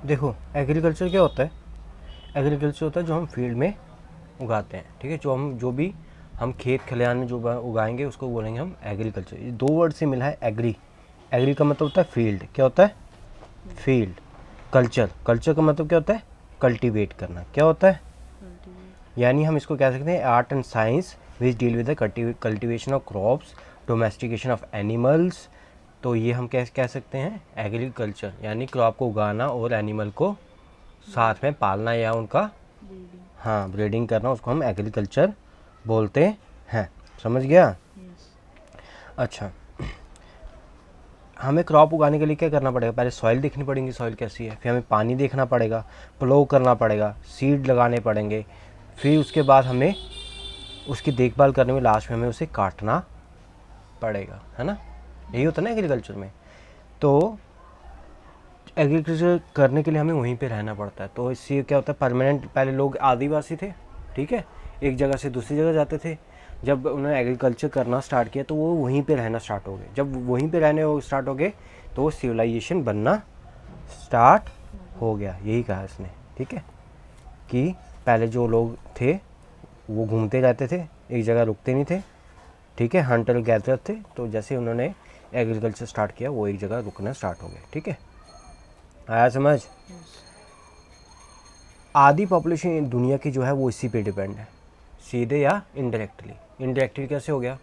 देखो एग्रीकल्चर क्या होता है, एग्रीकल्चर होता है जो हम फील्ड में उगाते हैं, ठीक है, जो भी हम खेत खलिहान में जो उगाएंगे उसको बोलेंगे हम एग्रीकल्चर। ये दो वर्ड से मिला है एग्री, एग्री का मतलब होता है फील्ड, क्या होता है फील्ड, कल्चर, कल्चर का मतलब क्या होता है कल्टीवेट करना, क्या होता है, यानी हम इसको कह सकते हैं art and science which deal with the cultivation of crops, domestication of animals. तो ये हम कह सकते हैं एग्रीकल्चर, यानी क्रॉप को उगाना और एनिमल को साथ में पालना या उनका हाँ ब्रीडिंग करना, उसको हम एग्रीकल्चर बोलते हैं। समझ गया? अच्छा, हमें क्रॉप उगाने के लिए क्या करना पड़ेगा, पहले सॉइल देखनी पड़ेगी, सॉइल कैसी है, फिर हमें पानी देखना पड़ेगा, प्लो करना पड़ेगा, सीड लगाने पड़ेंगे, फिर उसके बाद हमें उसकी देखभाल करने में लास्ट में हमें उसे काटना पड़ेगा, है ना, यही होता है ना एग्रीकल्चर में। तो एग्रीकल्चर करने के लिए हमें वहीं पे रहना पड़ता है। तो इससे क्या होता है परमानेंट, पहले लोग आदिवासी थे, ठीक है, एक जगह से दूसरी जगह जाते थे, जब उन्होंने एग्रीकल्चर करना स्टार्ट किया तो वो वहीं पे रहना स्टार्ट हो गए, जब वहीं पे रहने स्टार्ट हो गए तो वो सिविलाइजेशन बनना स्टार्ट हो गया, यही कहा इसने, ठीक है, कि पहले जो लोग थे वो घूमते रहते थे, एक जगह रुकते नहीं थे, ठीक है, हंटर गैदर थे, तो जैसे उन्होंने एग्रीकल्चर स्टार्ट किया वो एक जगह रुकना स्टार्ट हो गए, ठीक है, आया समझ? आधी पॉपुलेशन दुनिया की जो है वो इसी पे डिपेंड है, सीधे या इनडायरेक्टली। इनडायरेक्टली कैसे हो गया,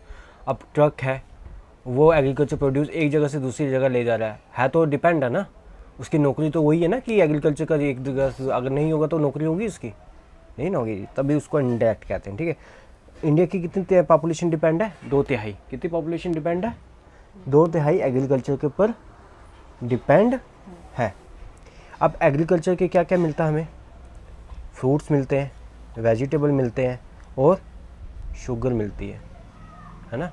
अब ट्रक है वो एग्रीकल्चर प्रोड्यूस एक जगह से दूसरी जगह ले जा रहा है तो डिपेंड है ना, उसकी नौकरी तो वही है ना कि एग्रीकल्चर का एक जगह से, अगर नहीं होगा तो नौकरी होगी उसकी, नहीं ना होगी, तभी उसको इनडायरेक्ट कहते हैं, ठीक है। इंडिया की कितनी पॉपुलेशन डिपेंड है, 2/3, कितनी पॉपुलेशन डिपेंड है, 2/3 एग्रीकल्चर के ऊपर डिपेंड है। अब एग्रीकल्चर के क्या क्या मिलता है हमें, फ्रूट्स मिलते हैं, वेजिटेबल मिलते हैं और शुगर मिलती है ना,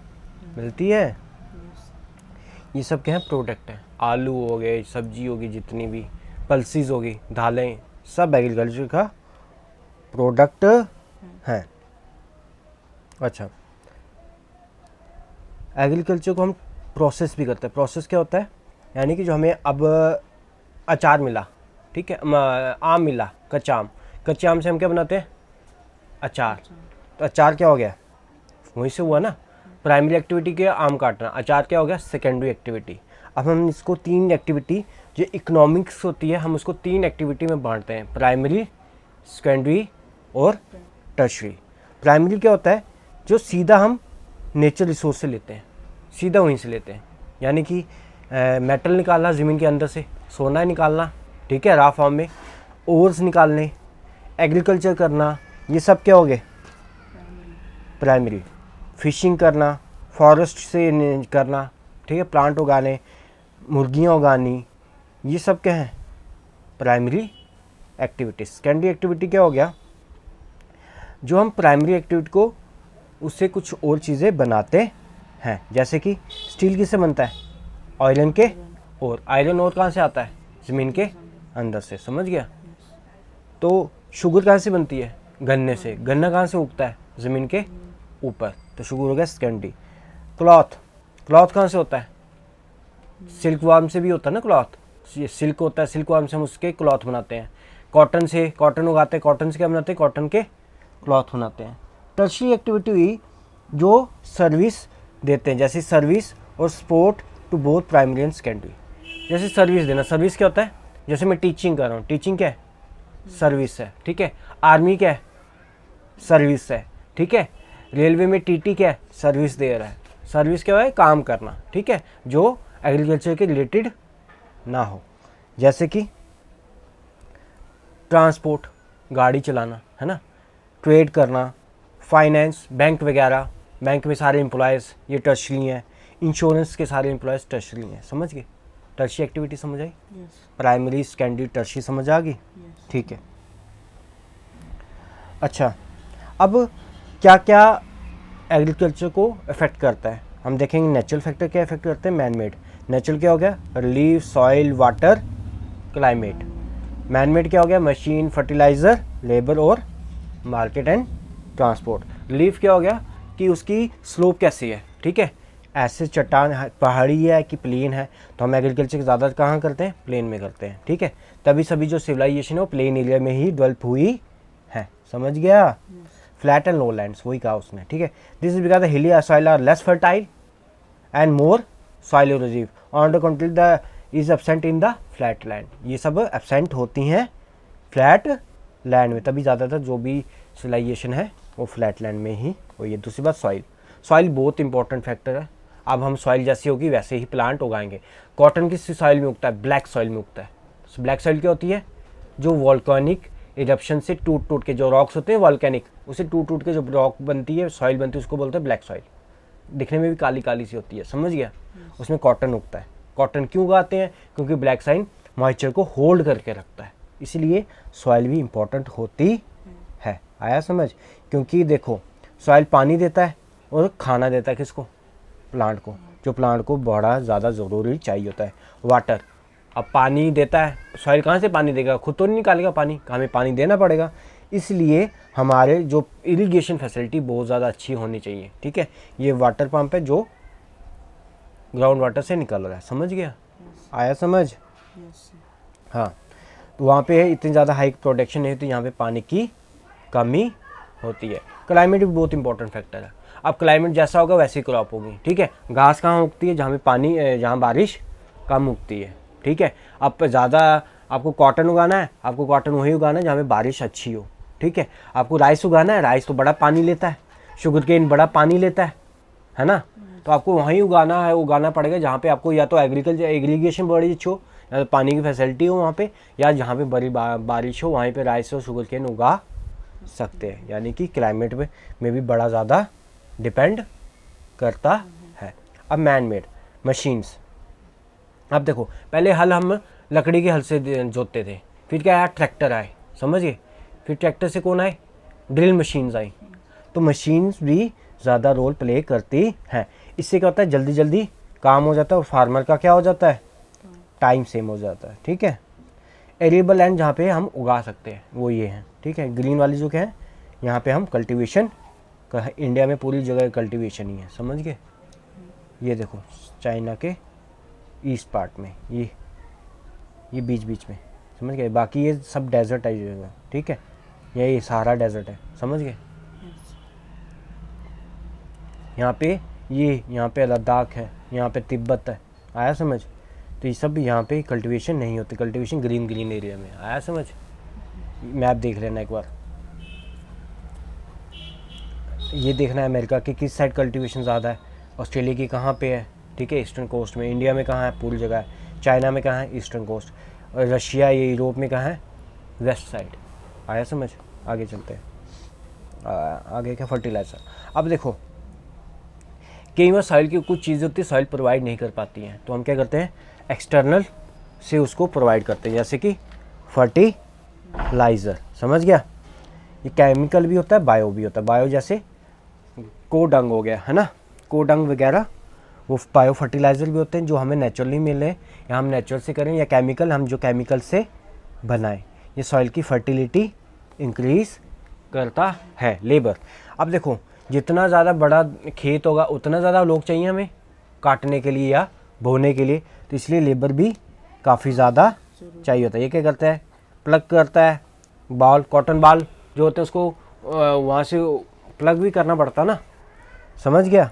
मिलती है, ये सब क्या है प्रोडक्ट हैं, आलू हो गए, सब्जी होगी, जितनी भी पल्सीज होगी, दालें, सब एग्रीकल्चर का प्रोडक्ट हैं। अच्छा, एग्रीकल्चर को हम प्रोसेस भी करते हैं, प्रोसेस क्या होता है, यानी कि जो हमें अब अचार मिला, ठीक है, आम मिला, कच्चे आम से हम क्या बनाते हैं अचार, तो अचार क्या हो गया, वहीं से हुआ ना, प्राइमरी एक्टिविटी क्या आम काटना, अचार क्या हो गया सेकेंडरी एक्टिविटी। अब हम इसको 3 एक्टिविटी जो इकोनॉमिक्स होती है हम उसको 3 एक्टिविटी में बांटते हैं, प्राइमरी, सेकेंडरी और टर्शरी। प्राइमरी क्या होता है, जो सीधा हम नेचर रिसोर्स से लेते हैं, सीधा वहीं से लेते हैं, यानी कि मेटल निकालना ज़मीन के अंदर से, सोना निकालना, ठीक है, रॉ फॉर्म में, ओर्स निकालने, एग्रीकल्चर करना, ये सब क्या हो गए प्राइमरी। फिशिंग करना, फॉरेस्ट से करना, ठीक है, प्लांट उगाने, मुर्गियाँ उगानी, ये सब क्या है प्राइमरी एक्टिविटीज। सेकेंडरी एक्टिविटी क्या हो गया, जो हम प्राइमरी एक्टिविटी को उससे कुछ और चीज़ें बनाते हैं, जैसे कि स्टील किससे बनता है, आयरन के, और आयरन और कहाँ से आता है, ज़मीन के अंदर से, समझ गया। तो शुगर कहाँ से बनती है, गन्ने से, गन्ना कहाँ से उगता है, ज़मीन के ऊपर, तो शुगर हो गया सेकेंडरी। क्लॉथ, क्लॉथ कहाँ से होता है, सिल्क वार्म से भी होता है ना क्लॉथ, ये सिल्क होता है, सिल्क वार्म से हम उसके क्लॉथ बनाते हैं। कॉटन से, कॉटन उगाते हैं, कॉटन से क्या बनाते हैं, कॉटन के क्लॉथ बनाते हैं। टर्शरी एक्टिविटी हुई जो सर्विस देते हैं, जैसे सर्विस और support to both primary and secondary. जैसे सर्विस देना, सर्विस क्या होता है, जैसे मैं टीचिंग कर रहा हूँ, टीचिंग क्या है सर्विस है, ठीक है, आर्मी क्या है सर्विस है, ठीक है, रेलवे में टीटी क्या है सर्विस दे रहा है, सर्विस क्या है काम करना, ठीक है, जो एग्रीकल्चर के रिलेटेड ना हो, जैसे कि ट्रांसपोर्ट, गाड़ी चलाना, है ना, ट्रेड करना, फाइनेंस, बैंक वगैरह, बैंक में सारे एम्प्लॉयज़ ये टर्शरी हैं, इंश्योरेंस के सारे एम्प्लॉयज़ टर्शरी हैं, समझ गए, टर्शरी एक्टिविटी समझ आई, प्राइमरी सेकेंडरी टर्शरी समझ आ गई, ठीक है। अच्छा, अब क्या क्या एग्रीकल्चर को अफेक्ट करता है हम देखेंगे। नेचुरल फैक्टर क्या अफेक्ट करते हैं, मैन मेड, नेचुरल क्या हो गया relief, soil, water, climate. Man made क्या हो गया मशीन, फर्टिलाइज़र, लेबर और मार्केट एंड ट्रांसपोर्ट। रिलीफ क्या हो गया कि उसकी स्लोप कैसी है, ठीक है, ऐसे चट्टान पहाड़ी है कि प्लेन है, तो हम एग्रीकल्चर ज़्यादा कहाँ करते हैं, प्लेन में करते हैं, ठीक है। तभी सभी जो सिविलाइजेशन है वो प्लेन एरिया में ही डेवलप हुई है, समझ गया। फ्लैट एंड लो लैंड्स, वही कहा उसने, ठीक है। This is because the hilly soil are less fertile and more soil erosive, on the country the is absent in the flat land. ये सब एब्सेंट होती हैं फ्लैट लैंड में, तभी ज़्यादातर जो भी सिविलाइजेशन है वो फ्लैट लैंड में ही हुई है। दूसरी बात सॉइल, सॉइल बहुत इंपॉर्टेंट फैक्टर है। अब हम सॉइल जैसी होगी वैसे ही प्लांट उगाएंगे। कॉटन किस सॉइल में उगता है, ब्लैक सॉइल में उगता है। ब्लैक सॉइल क्या होती है, जो वॉल्केनिक इरप्शन से टूट टूट के जो रॉक्स होते हैं वॉल्केनिक, उसे टूट टूट के जो रॉक बनती है, सॉइल बनती है, उसको बोलते हैं ब्लैक सॉइल। दिखने में भी काली काली सी होती है, समझ गया। उसमें कॉटन उगता है। कॉटन क्यों उगाते हैं, क्योंकि ब्लैक सॉइल मॉइस्चर को होल्ड करके रखता है, इसलिए सॉइल भी इंपॉर्टेंट होती है। आया समझ, क्योंकि देखो सॉइल पानी देता है और खाना देता है किसको, प्लांट को, जो प्लांट को बड़ा ज़्यादा ज़रूरी चाहिए होता है, वाटर। अब पानी देता है, सॉइल कहाँ से पानी देगा, खुद तो नहीं निकालेगा पानी, हमें पानी देना पड़ेगा। इसलिए हमारे जो इरिगेशन फैसिलिटी बहुत ज़्यादा अच्छी होनी चाहिए, ठीक है। ये वाटर पंप है जो ग्राउंड वाटर से निकल रहा है, समझ गया। आया समझ। हाँ, तो वहाँ पे इतनी ज़्यादा हाई प्रोडक्शन नहीं होती, यहाँ पे पानी की कमी होती है। क्लाइमेट भी बहुत इंपॉर्टेंट फैक्टर है। अब क्लाइमेट जैसा होगा वैसी क्रॉप होगी, ठीक है। घास कहाँ उगती है, जहाँ पे पानी, जहाँ बारिश कम उगती है, ठीक है। अब ज़्यादा आपको कॉटन उगाना है, आपको कॉटन वही उगाना है जहाँ पे बारिश अच्छी हो, ठीक है। आपको राइस उगाना है, राइस तो बड़ा पानी लेता है, शुगर केन बड़ा पानी लेता है ना। तो आपको वहीं उगाना पड़ेगा जहाँ पे आपको या तो एग्रीकल्चर इरिगेशन बड़ी अच्छी हो, या तो पानी की फैसिलिटी हो वहाँ पे, या जहाँ पे बड़ी बारिश हो वहीं पे राइस और शुगर केन उगा सकते हैं। यानी कि क्लाइमेट में भी बड़ा ज़्यादा डिपेंड करता है। अब मैन मेड मशीन्स, अब देखो पहले हल हम लकड़ी के हल से जोतते थे, फिर क्या आया, ट्रैक्टर आए, समझिए। फिर ट्रैक्टर से कौन आए, ड्रिल मशीन्स आई। तो मशीन्स भी ज़्यादा रोल प्ले करती हैं। इससे क्या होता है, जल्दी जल्दी काम हो जाता है और फार्मर का क्या हो जाता है, टाइम सेम हो जाता है, ठीक है। एरिएबल लैंड जहाँ पे हम उगा सकते हैं वो ये हैं, ठीक है। ग्रीन वाली जो क्या है, यहाँ पे हम कल्टीवेशन, इंडिया में पूरी जगह कल्टीवेशन ही है, समझ गए। ये देखो चाइना के ईस्ट पार्ट में, ये बीच बीच में, समझ गए। बाकी ये सब डेजर्ट है जगह, ठीक है। ये सहारा डेजर्ट है, समझ गए। यहाँ पे यहाँ पे लद्दाख है, यहाँ पे तिब्बत है, आया समझ। तो ये सब यहाँ पे कल्टीवेशन नहीं होती, कल्टीवेशन ग्रीन एरिया में, आया समझ। मैप देख लेना एक बार, ये देखना है अमेरिका की किस साइड कल्टीवेशन ज़्यादा है, ऑस्ट्रेलिया की कहाँ पे है, ठीक है, ईस्टर्न कोस्ट में। इंडिया में कहाँ है, पूरी जगह है। चाइना में कहाँ है, ईस्टर्न कोस्ट। और रशिया, ये यूरोप में कहाँ है, वेस्ट साइड, आया समझ। आगे चलते हैं, आगे क्या, फर्टिलाइज़र। अब देखो कई बार सॉइल की कुछ चीज़ें होती है सॉइल प्रोवाइड नहीं कर पाती हैं, तो हम क्या करते हैं, एक्सटर्नल से उसको प्रोवाइड करते हैं, जैसे कि फर्टिलाइज़र, समझ गया। ये केमिकल भी होता है, बायो भी होता है। बायो जैसे कोडंग हो गया, है ना, कोडंग वगैरह, वो बायो फर्टिलाइज़र भी होते हैं जो हमें नेचुरली मिले, या हम नेचुरल से करें, या केमिकल हम जो केमिकल से बनाएं। ये सॉइल की फर्टिलिटी इंक्रीज़ करता है। लेबर, अब देखो जितना ज़्यादा बड़ा खेत होगा उतना ज़्यादा लोग चाहिए हमें काटने के लिए या बोने के लिए, तो इसलिए लेबर भी काफ़ी ज़्यादा चाहिए होता है। ये क्या करता है, प्लग करता है, बाल, कॉटन बाल जो होते हैं उसको वहाँ से प्लग भी करना पड़ता है ना, समझ गया।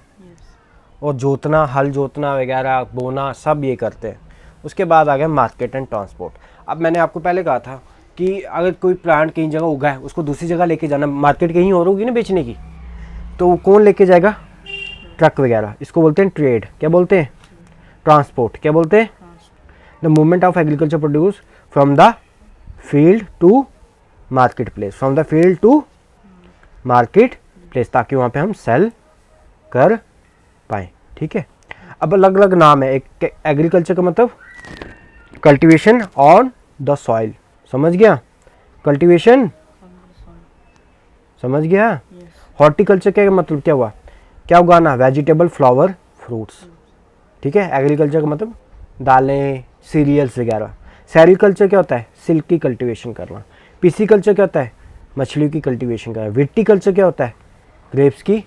और जोतना, हल जोतना वगैरह, बोना, सब ये करते हैं। उसके बाद आ गया मार्केट एंड ट्रांसपोर्ट। अब मैंने आपको पहले कहा था कि अगर कोई प्लांट कहीं जगह उगा है उसको दूसरी जगह लेके जाना, मार्केट कहीं और होगी ना बेचने की, तो कौन लेके जाएगा, ट्रक वगैरह। इसको बोलते हैं ट्रेड, क्या बोलते हैं, ट्रांसपोर्ट, क्या बोलते हैं, the movement of agriculture produce from the field to market place, from the field to market place, ताकि वहाँ पे हम सेल कर पाएँ, ठीक है। अब अलग अलग नाम है, एक एग्रीकल्चर का मतलब कल्टीवेशन ऑन द सॉइल, समझ गया, कल्टीवेशन, समझ गया। हॉर्टिकल्चर का मतलब क्या हुआ, क्या उगाना, वेजिटेबल, फ्लावर, फ्रूट्स, ठीक है। एग्रीकल्चर का मतलब दालें, सीरियल्स वगैरह। सेरिकल्चर क्या होता है, सिल्क की कल्टीवेशन करना। पिसीकल्चर क्या होता है, मछली की कल्टीवेशन करना। विटीकल्चर क्या होता है, ग्रेप्स की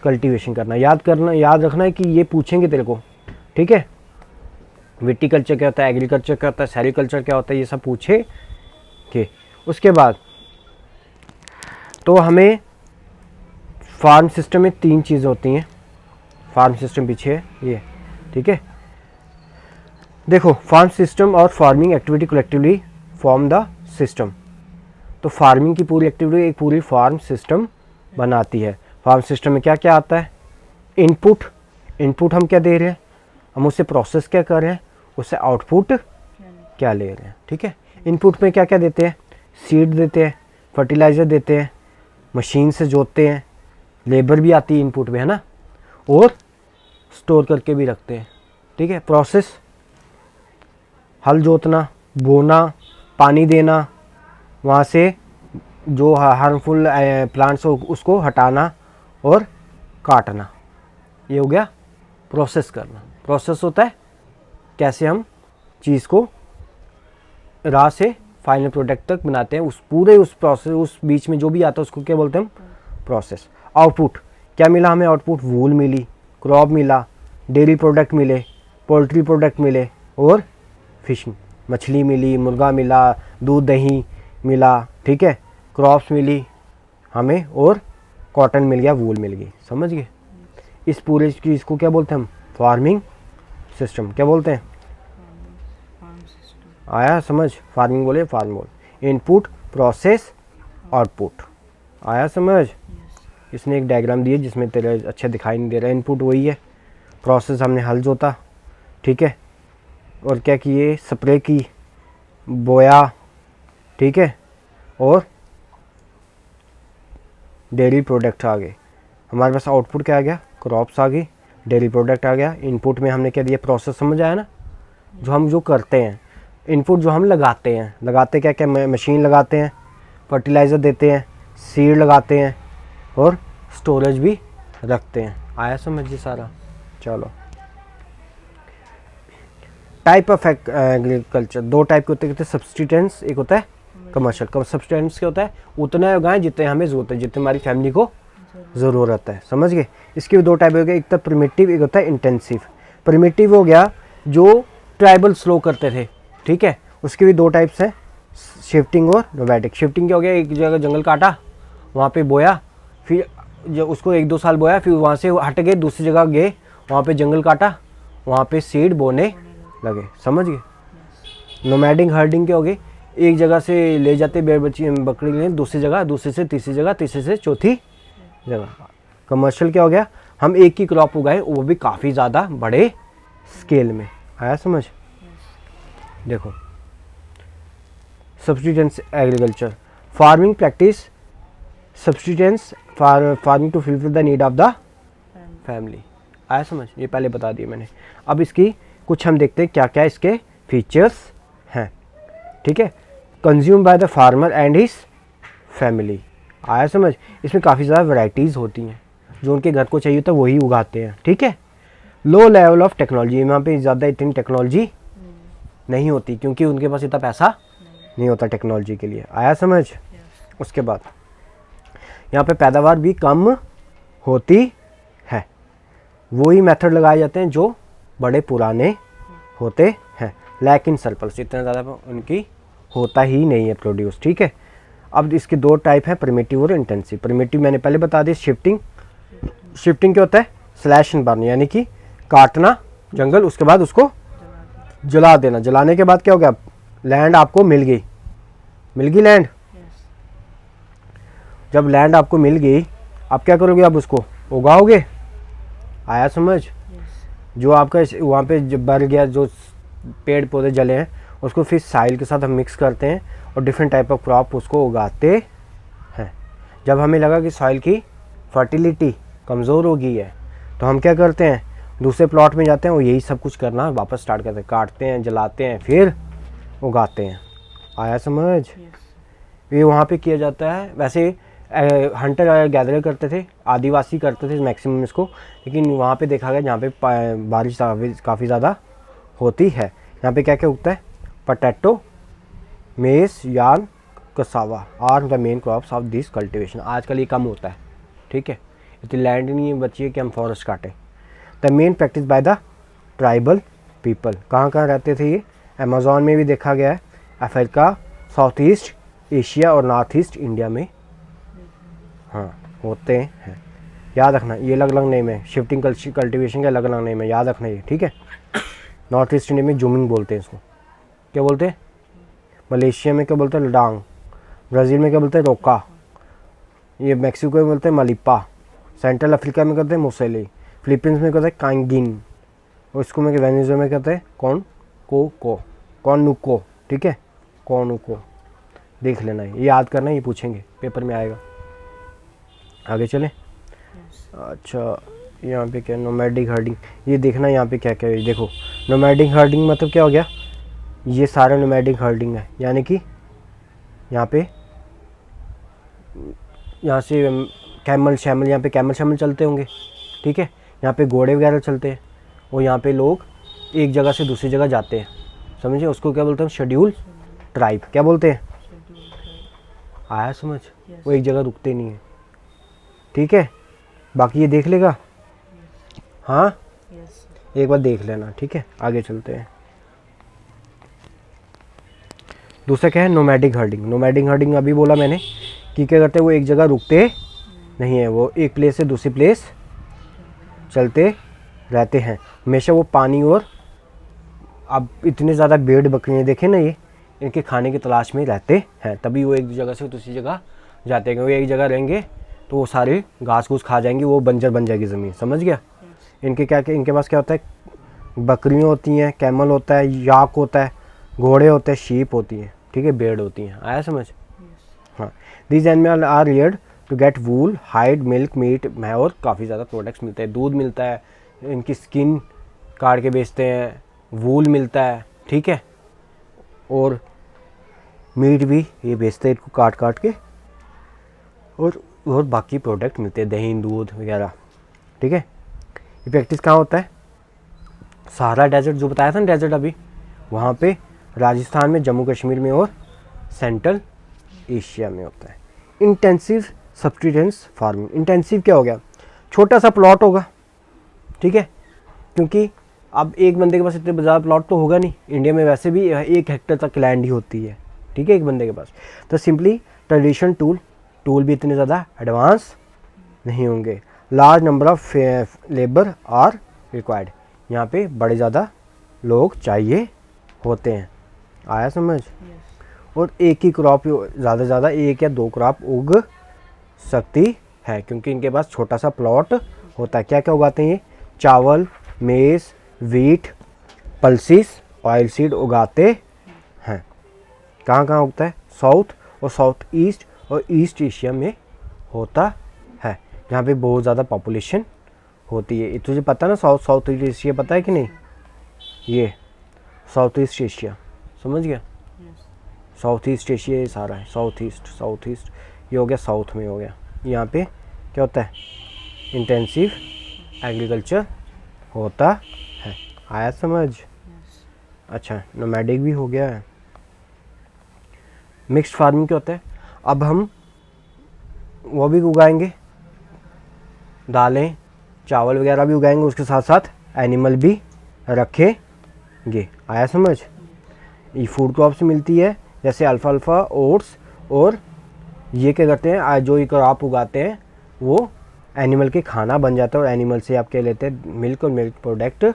कल्टीवेशन करना। याद रखना है कि ये पूछेंगे तेरे को, ठीक है। विटीकल्चर क्या होता है, एग्रीकल्चर क्या होता है, सेरिकल्चर क्या होता है, ये सब पूछे के। उसके बाद तो हमें फार्म सिस्टम में 3 चीज़ें होती हैं। फार्म सिस्टम पीछे है ये, ठीक है। देखो, फार्म सिस्टम और farming activity collectively form the system. तो फार्मिंग की पूरी एक्टिविटी एक पूरी फार्म सिस्टम बनाती है। फार्म सिस्टम में क्या क्या आता है? इनपुट हम क्या दे रहे हैं, हम उससे प्रोसेस क्या कर रहे हैं, उससे आउटपुट क्या ले रहे हैं, ठीक है। इनपुट में क्या क्या देते हैं? सीड देते हैं, फर्टिलाइज़र देते हैं, मशीन से जोतते हैं, लेबर भी आती है इनपुट में, है ना, और स्टोर करके भी रखते हैं, ठीक है। प्रोसेस, हल जोतना, बोना, पानी देना, वहाँ से जो हार्मफुल प्लांट्स हो उसको हटाना और काटना, ये हो गया प्रोसेस करना। प्रोसेस होता है कैसे हम चीज़ को रा से फाइनल प्रोडक्ट तक बनाते हैं, उस प्रोसेस, उस बीच में जो भी आता है उसको क्या बोलते हैं हम? प्रोसेस। आउटपुट क्या मिला हमें? आउटपुट वूल मिली, क्रॉप मिला, डेयरी प्रोडक्ट मिले, पोल्ट्री प्रोडक्ट मिले, और फिश, मछली मिली, मुर्गा मिला, दूध दही मिला, ठीक है, क्रॉप्स मिली हमें, और कॉटन मिल गया, वूल मिल गई। समझ गए? इस पूरे चीज़ को क्या बोलते हैं हम? Farming system. क्या बोलते हैं? आया समझ? फार्मिंग बोले, फार्म बोल। Input, process, output. आया समझ? इसने एक डायग्राम दी है जिसमें तेरे अच्छे दिखाई नहीं दे रहा है। इनपुट वही है, प्रोसेस हमने हल जोता, ठीक है, और क्या किए? स्प्रे की, बोया, ठीक है, और डेयरी प्रोडक्ट आ गए। हमारे पास आउटपुट क्या आ गया? क्रॉप्स आ गई, डेयरी प्रोडक्ट आ गया। इनपुट में हमने क्या दिया? प्रोसेस। समझ आया ना? जो हम जो करते हैं, इनपुट जो हम लगाते हैं, लगाते क्या क्या? मशीन लगाते हैं, फर्टिलाइज़र देते हैं, सीड लगाते हैं, और स्टोरेज भी रखते हैं। आया समझ ये सारा? चलो, टाइप ऑफ एग्रीकल्चर 2 टाइप के होते हैं। सब्सटीटेंस, एक होता है कमर्शियल। सब्सटीटेंस क्या होता है? उतना उगाएं जितने हमें ज़रूरत है, जितने हमारी फैमिली को ज़रूरत है। समझ गए? इसके भी 2 टाइप हो गए, एक तो प्रिमिटिव, एक होता है इंटेंसिव। प्रिमिटिव हो गया जो ट्राइबल स्लो करते थे, ठीक है, उसके भी 2 टाइप्स हैं, शिफ्टिंग और नोमैडिक। शिफ्टिंग क्या हो गया? एक जगह जंगल काटा, वहाँ पे बोया, फिर जब उसको 1-2 साल बोया, फिर वहाँ से हट गए, दूसरी जगह गए, वहाँ पे जंगल काटा, वहाँ पे सीड बोने लगे। समझ गए? नोमैडिक हर्डिंग क्या हो गई? एक जगह से ले जाते बकरी ले, दूसरी जगह, दूसरी से तीसरी जगह, तीसरी से चौथी जगह। कमर्शियल क्या हो गया? हम एक ही क्रॉप उगाए, वो भी काफ़ी ज़्यादा बड़े स्केल में। आया समझ? देखो, subsistence agriculture, farming practice subsistence farming to fulfil the need of the family. आया समझ? ये पहले बता दिया मैंने। अब इसकी कुछ हम देखते हैं क्या क्या इसके फीचर्स हैं, ठीक है। Consume by the farmer and his family. आया समझ? इसमें काफ़ी ज़्यादा वैरायटीज़ होती हैं, जो उनके घर को चाहिए होता है वही उगाते हैं, ठीक है। लो लेवल ऑफ टेक्नोलॉजी, यहाँ पे ज़्यादा इतनी टेक्नोलॉजी नहीं होती, क्योंकि उनके पास इतना पैसा नहीं होता टेक्नोलॉजी के लिए। आया समझ? उसके बाद यहाँ पे पैदावार भी कम होती है। वही मेथड लगाए जाते हैं जो बड़े पुराने होते हैं। लैक इन सरप्लस, इतना ज़्यादा उनकी होता ही नहीं है प्रोड्यूस, ठीक है। अब इसके 2 टाइप हैं, प्रिमिटिव और इंटेंसिव। प्रिमिटिव मैंने पहले बता दिया। शिफ्टिंग क्या होता है? स्लैश एंड बर्न, यानी कि काटना जंगल, उसके बाद उसको जला देना। जलाने के बाद क्या हो गया? लैंड आपको मिल गई लैंड। जब लैंड आपको मिल गई, आप क्या करोगे? अब उसको उगाओगे। आया समझ? जो आपका वहाँ पे जब बढ़ गया, जो पेड़ पौधे जले हैं, उसको फिर साइल के साथ हम मिक्स करते हैं और डिफरेंट टाइप ऑफ क्रॉप उसको उगाते हैं। जब हमें लगा कि सॉइल की फर्टिलिटी कमज़ोर हो गई है, तो हम क्या करते हैं? दूसरे प्लॉट में जाते हैं और यही सब कुछ करना वापस स्टार्ट करते हैं। काटते हैं, जलाते हैं, फिर उगाते हैं। आया समझ? ये वहाँ पे किया जाता है। वैसे हंटर गैदर करते थे, आदिवासी करते थे मैक्सिमम इसको, लेकिन वहाँ पे देखा गया जहाँ पे बारिश काफ़ी ज़्यादा होती है, यहाँ पे क्या क्या उगता है? Potato, maize, yarn, cassava are the main crops of this cultivation. आजकल ये कम होता है, ठीक है। इतनी लैंड नहीं बची है कि हम फॉरेस्ट काटें। The main practice by the tribal people, कहाँ कहाँ रहते थे ये? अमेज़ॉन में भी देखा गया है, अफ्रीका, साउथ ईस्ट एशिया और नॉर्थ ईस्ट इंडिया में हाँ होते हैं। याद रखना ये अलग अलग नेम है, शिफ्टिंग कल्टीवेशन के अलग अलग नेम है, याद रखना ये, ठीक है। नॉर्थ ईस्ट इंडिया में जूमिंग बोलते हैं इसको, क्या बोलते हैं? मलेशिया में क्या बोलते हैं? लडांग। ब्राज़ील में क्या बोलते हैं? रोका। ये मैक्सिको में बोलते हैं मलिपा। सेंट्रल अफ्रीका में कहते हैं मोसेली। फिलीपींस में कहते हैं कांगिन। और इसको में वेनेजुएला में कहते हैं कॉनुको, ठीक है, कॉनुको। देख लेना है, ये याद करना है, ये पूछेंगे पेपर में आएगा। आगे चले। अच्छा यहाँ पे क्या? नोमैडिक हर्डिंग, ये देखना यहाँ पे क्या क्या है। देखो नोमैडिक हर्डिंग मतलब क्या हो गया? ये सारा नोमैडिक हर्डिंग है, यानी कि यहाँ पे यहाँ से कैमल शैमल, यहाँ पे कैमल शैमल चलते होंगे, ठीक है। यहाँ पे घोड़े वगैरह चलते हैं और यहाँ पे लोग एक जगह से दूसरी जगह जाते हैं, समझे? उसको क्या बोलते हैं? Schedule tribe. क्या बोलते हैं? आया समझ? वो एक जगह रुकते नहीं है, ठीक है। बाकी ये देख लेगा, हाँ एक बार देख लेना, ठीक है। आगे चलते हैं। दूसरा क्या है? Nomadic herding. नोमैडिक हर्डिंग अभी बोला मैंने कि क्या करते हैं, वो एक जगह रुकते नहीं है, वो एक प्लेस से दूसरी प्लेस चलते रहते हैं हमेशा। वो पानी और अब इतने ज़्यादा भेड़ बकरियाँ देखें ना, ये इनके खाने की तलाश में रहते हैं, तभी वो एक जगह से दूसरी जगह जाते हैं। क्योंकि एक जगह रहेंगे तो वो सारे घास घूस खा जाएंगे, वो बंजर बन जाएगी ज़मीन, समझ गया? इनके क्या इनके पास क्या होता है? बकरियाँ होती हैं, कैमल होता है, याक होता है, घोड़े होते हैं, शीप होती हैं, ठीक है, भेड़ होती हैं। आया समझ? हाँ। These animal are reared to get wool, hide, milk, meat और काफ़ी ज़्यादा प्रोडक्ट्स मिलते हैं। दूध मिलता है, इनकी स्किन काट के बेचते हैं, वूल मिलता है, ठीक है, और मीट भी ये बेचते हैं इनको काट काट के, और बाकी प्रोडक्ट मिलते हैं, दही दूध वगैरह, ठीक है। ये प्रैक्टिस कहाँ होता है? सहारा डेजर्ट जो बताया था ना, डेजर्ट अभी, वहाँ पे राजस्थान में, जम्मू कश्मीर में और सेंट्रल एशिया में होता है। Intensive subsistence farming. इंटेंसिव क्या हो गया? छोटा सा प्लॉट होगा, ठीक है, क्योंकि अब एक बंदे के पास इतने ज़्यादा प्लॉट तो होगा नहीं, इंडिया में वैसे भी 1 हेक्टेयर तक लैंड ही होती है, ठीक है, एक बंदे के पास। तो सिंपली ट्रेडिशनल टूल भी इतने ज़्यादा एडवांस नहीं होंगे। Large number of labour are required, यहाँ पे बड़े ज़्यादा लोग चाहिए होते हैं। आया समझ? और एक ही क्रॉप ज़्यादा से ज़्यादा 1 या 2 क्रॉप उग सकती है, क्योंकि इनके पास छोटा सा प्लॉट होता है। क्या क्या उगाते हैं ये? चावल, मेज़, वीट, पल्सिस, ऑयल सीड उगाते हैं। कहाँ कहाँ उगता है? साउथ और साउथ ईस्ट और ईस्ट एशिया में होता है, जहाँ पे बहुत ज़्यादा पॉपुलेशन होती है। तुझे पता है ना साउथ ईस्ट एशिया, पता है कि नहीं? ये साउथ ईस्ट एशिया, समझ गया? साउथ ईस्ट एशिया ये सारा है, साउथ ईस्ट ये हो गया, साउथ में हो गया। यहाँ पे क्या होता है? इंटेंसिव एग्रीकल्चर होता है। आया समझ? अच्छा, नोमैडिक भी हो गया है। मिक्स्ड फार्मिंग क्या होता है? अब हम वो भी उगाएंगे, दालें चावल वगैरह भी उगाएंगे, उसके साथ साथ एनिमल भी रखेंगे। आया समझ? ये फूड क्रॉप्स मिलती है, जैसे अल्फाल्फा, ओट्स, और ये क्या करते हैं, जो ये क्रॉप उगाते हैं वो एनिमल के खाना बन जाता है, और एनिमल से आप क्या लेते हैं? मिल्क और मिल्क प्रोडक्ट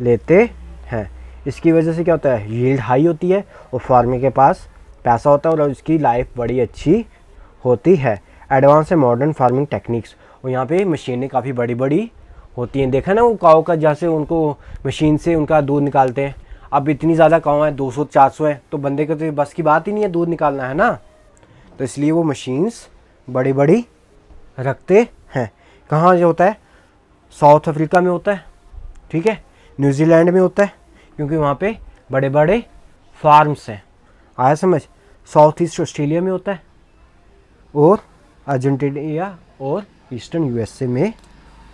लेते हैं। इसकी वजह से क्या होता है? यील्ड हाई होती है और फार्मर के पास पैसा होता है और उसकी लाइफ बड़ी अच्छी होती है। एडवांस है मॉडर्न फार्मिंग टेक्निक्स, और यहाँ पे मशीनें काफ़ी बड़ी बड़ी होती हैं। देखा ना वो काऊ का, जैसे उनको मशीन से उनका दूध निकालते हैं। अब इतनी ज़्यादा काऊ है, 200-400 है, तो बंदे को तो बस की बात ही नहीं है दूध निकालना, है ना। तो इसलिए वो मशीन्स बड़ी बड़ी रखते हैं। कहाँ जो होता है? साउथ अफ्रीका में होता है, ठीक है, न्यूजीलैंड में होता है, क्योंकि वहाँ पे बड़े बड़े फार्म्स हैं। आया समझ? साउथ ईस्ट ऑस्ट्रेलिया में होता है, और अर्जेंटीना और ईस्टर्न यूएसए में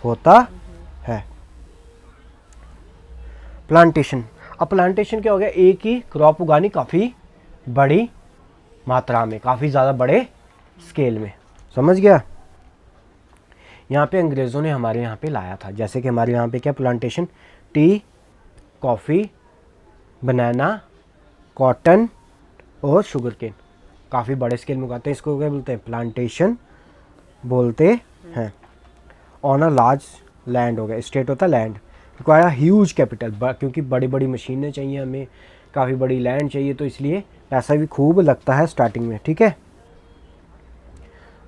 होता है। प्लांटेशन। अब प्लांटेशन क्या हो गया? एक ही क्रॉप उगानी काफ़ी बड़ी मात्रा में, काफ़ी ज़्यादा बड़े स्केल में, समझ गया? यहाँ पे अंग्रेज़ों ने हमारे यहाँ पे लाया था। जैसे कि हमारे यहाँ पे क्या प्लांटेशन, टी, कॉफ़ी, बनाना, कॉटन और शुगर केन, काफ़ी बड़े स्केल में उगाते हैं। इसको क्या बोलते हैं, प्लांटेशन बोलते हैं। ऑन अ लार्ज लैंड हो गया, स्टेट होता है लैंड, रिक्वायर ह्यूज कैपिटल, क्योंकि बड़ी बड़ी मशीनें चाहिए हमें, काफ़ी बड़ी लैंड चाहिए, तो इसलिए पैसा भी खूब लगता है स्टार्टिंग में, ठीक है।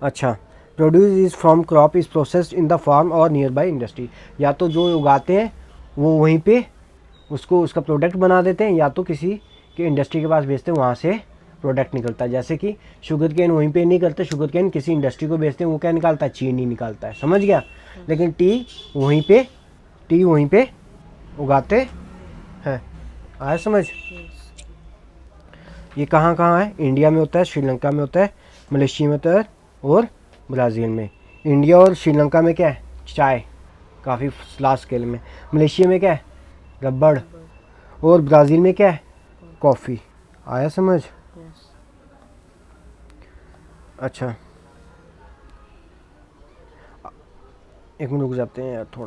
अच्छा, produce is from crop is processed in the farm और नियर बाई इंडस्ट्री, या तो जो उगाते हैं वो वहीं पे उसको उसका प्रोडक्ट बना देते हैं, या तो किसी के इंडस्ट्री के पास भेजते हैं, वहाँ से प्रोडक्ट निकलता है। जैसे कि शुगर केन वहीं पे नहीं करते, शुगर केन किसी इंडस्ट्री को बेचते हैं, वो क्या निकालता है, चीनी निकालता है, समझ गया। लेकिन टी वहीं पे उगाते हैं, आया समझ। ये कहाँ कहाँ है, इंडिया में होता है, श्रीलंका में होता है, मलेशिया में होता है और ब्राज़ील में। इंडिया और श्रीलंका में क्या है, चाय, काफ़ी लार्ज स्केल में। मलेशिया में क्या है, रबड़। और ब्राज़ील में क्या है, कॉफ़ी। आया समझ। अच्छा, एक मिनट रुक जाते हैं यार थोड़ा।